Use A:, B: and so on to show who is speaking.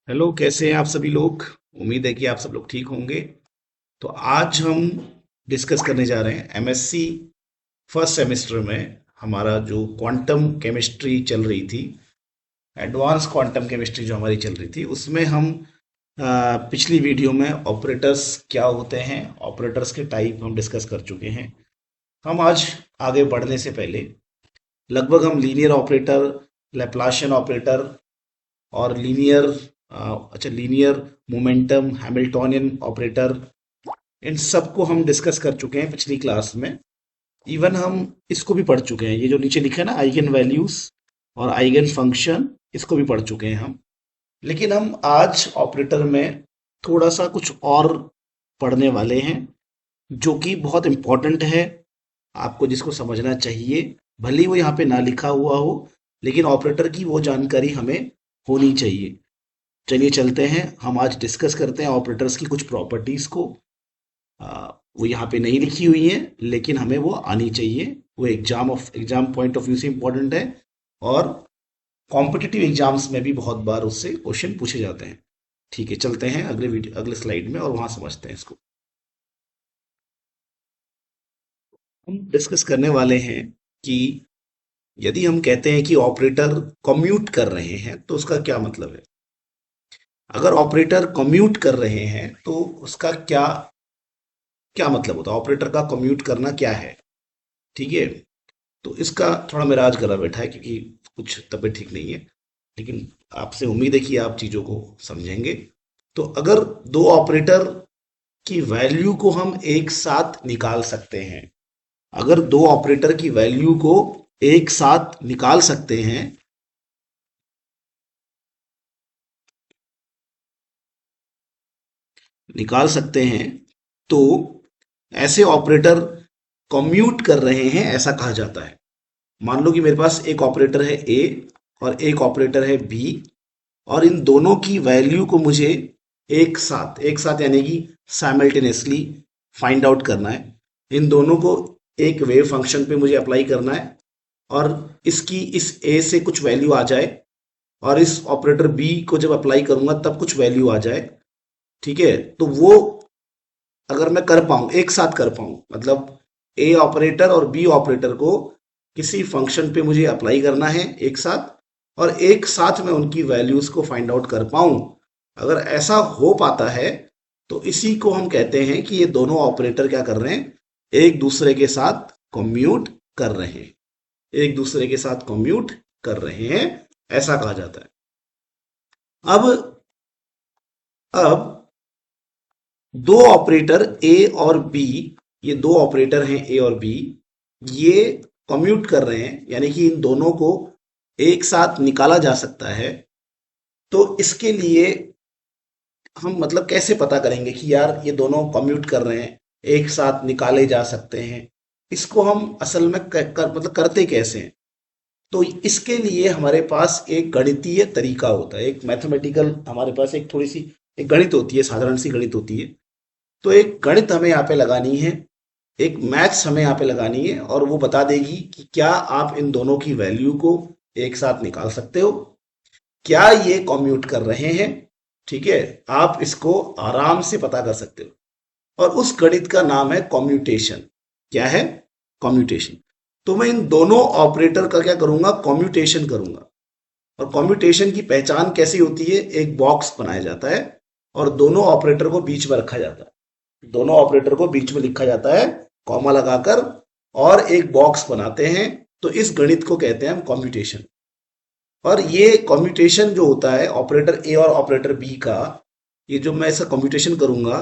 A: Hello, कैसे हैं आप सभी लोग। उम्मीद है कि आप सब लोग ठीक होंगे। तो आज हम डिस्कस करने जा रहे हैं एमएससी फर्स्ट सेमेस्टर में हमारा जो क्वांटम केमिस्ट्री चल रही थी, एडवांस क्वांटम केमिस्ट्री जो हमारी चल रही थी उसमें हम पिछली वीडियो में ऑपरेटर्स क्या होते हैं, ऑपरेटर्स के टाइप हम डिस्कस कर चुके हैं। हम आज आगे बढ़ने से पहले लगभग हम लीनियर ऑपरेटर, लैप्लाशियन ऑपरेटर और लीनियर मोमेंटम, हैमिल्टोनियन ऑपरेटर, इन सबको हम डिस्कस कर चुके हैं पिछली क्लास में। इवन हम इसको भी पढ़ चुके हैं, ये जो नीचे लिखा है ना, आइगन वैल्यूज और आइगन फंक्शन, इसको भी पढ़ चुके हैं हम। लेकिन हम आज ऑपरेटर में थोड़ा सा कुछ और पढ़ने वाले हैं जो कि बहुत इंपॉर्टेंट है, आपको जिसको समझना चाहिए। भले ही वो यहाँ पे ना लिखा हुआ हो, लेकिन ऑपरेटर की वो जानकारी हमें होनी चाहिए। चलिए चलते हैं, हम आज डिस्कस करते हैं ऑपरेटर्स की कुछ प्रॉपर्टीज को। वो यहाँ पे नहीं लिखी हुई है, लेकिन हमें वो आनी चाहिए। वो एग्जाम पॉइंट ऑफ व्यू से इंपॉर्टेंट है, और कॉम्पिटिटिव एग्जाम्स में भी बहुत बार उससे क्वेश्चन पूछे जाते हैं। ठीक है, चलते हैं अगले स्लाइड में और वहां समझते हैं इसको। हम डिस्कस करने वाले हैं कि यदि हम कहते हैं कि ऑपरेटर कम्यूट कर रहे हैं तो उसका क्या मतलब है। अगर ऑपरेटर कम्यूट कर रहे हैं तो उसका क्या क्या मतलब होता है, ऑपरेटर का कम्यूट करना क्या है। ठीक है, तो इसका थोड़ा मेरा आज गला बैठा है क्योंकि कुछ तबीयत ठीक नहीं है, लेकिन आपसे उम्मीद है कि आप चीज़ों को समझेंगे। तो अगर दो ऑपरेटर की वैल्यू को हम एक साथ निकाल सकते हैं, अगर दो ऑपरेटर की वैल्यू को एक साथ निकाल सकते हैं तो ऐसे ऑपरेटर कम्यूट कर रहे हैं, ऐसा कहा जाता है। मान लो कि मेरे पास एक ऑपरेटर है ए और एक ऑपरेटर है बी, और इन दोनों की वैल्यू को मुझे एक साथ यानी कि साइमल्टेनियसली फाइंड आउट करना है। इन दोनों को एक वेव फंक्शन पे मुझे अप्लाई करना है, और इसकी इस ए से कुछ वैल्यू आ जाए, और इस ऑपरेटर बी को जब अप्लाई करूंगा तब कुछ वैल्यू आ जाए। ठीक है, तो वो अगर मैं कर पाऊं, एक साथ कर पाऊं, मतलब ए ऑपरेटर और बी ऑपरेटर को किसी फंक्शन पे मुझे अप्लाई करना है एक साथ, और एक साथ मैं उनकी वैल्यूज को फाइंड आउट कर पाऊं। अगर ऐसा हो पाता है तो इसी को हम कहते हैं कि ये दोनों ऑपरेटर क्या कर रहे हैं, एक दूसरे के साथ कम्यूट कर रहे हैं, एक दूसरे के साथ कम्यूट कर रहे हैं, ऐसा कहा जाता है। अब अब दो ऑपरेटर ए और बी, ये दो ऑपरेटर हैं ए और बी, ये कम्यूट कर रहे हैं, यानी कि इन दोनों को एक साथ निकाला जा सकता है। तो इसके लिए हम मतलब कैसे पता करेंगे कि यार ये दोनों कम्यूट कर रहे हैं, एक साथ निकाले जा सकते हैं। इसको हम असल में मतलब करते कैसे हैं। तो इसके लिए हमारे पास एक गणितीय तरीका होता है, एक मैथमेटिकल, हमारे पास एक थोड़ी सी एक गणित होती है, साधारण सी गणित होती है। तो एक गणित हमें यहाँ पे लगानी है, एक मैथ्स हमें यहाँ पे लगानी है, और वो बता देगी कि क्या आप इन दोनों की वैल्यू को एक साथ निकाल सकते हो, क्या ये कॉम्यूट कर रहे हैं। ठीक है, आप इसको आराम से पता कर सकते हो, और उस गणित का नाम है कॉम्यूटेशन। क्या है? कॉम्यूटेशन। तो मैं इन दोनों ऑपरेटर का क्या करूंगा, कॉम्यूटेशन करूंगा। और कॉम्यूटेशन की पहचान कैसी होती है, एक बॉक्स बनाया जाता है और दोनों ऑपरेटर को बीच में रखा जाता है, दोनों ऑपरेटर को बीच में लिखा जाता है कॉमा लगाकर, और एक बॉक्स बनाते हैं। तो इस गणित को कहते हैं हम कॉम्यूटेशन। और ये कॉम्यूटेशन जो होता है ऑपरेटर ए और ऑपरेटर बी का, ये जो मैं इसका कॉम्यूटेशन करूंगा,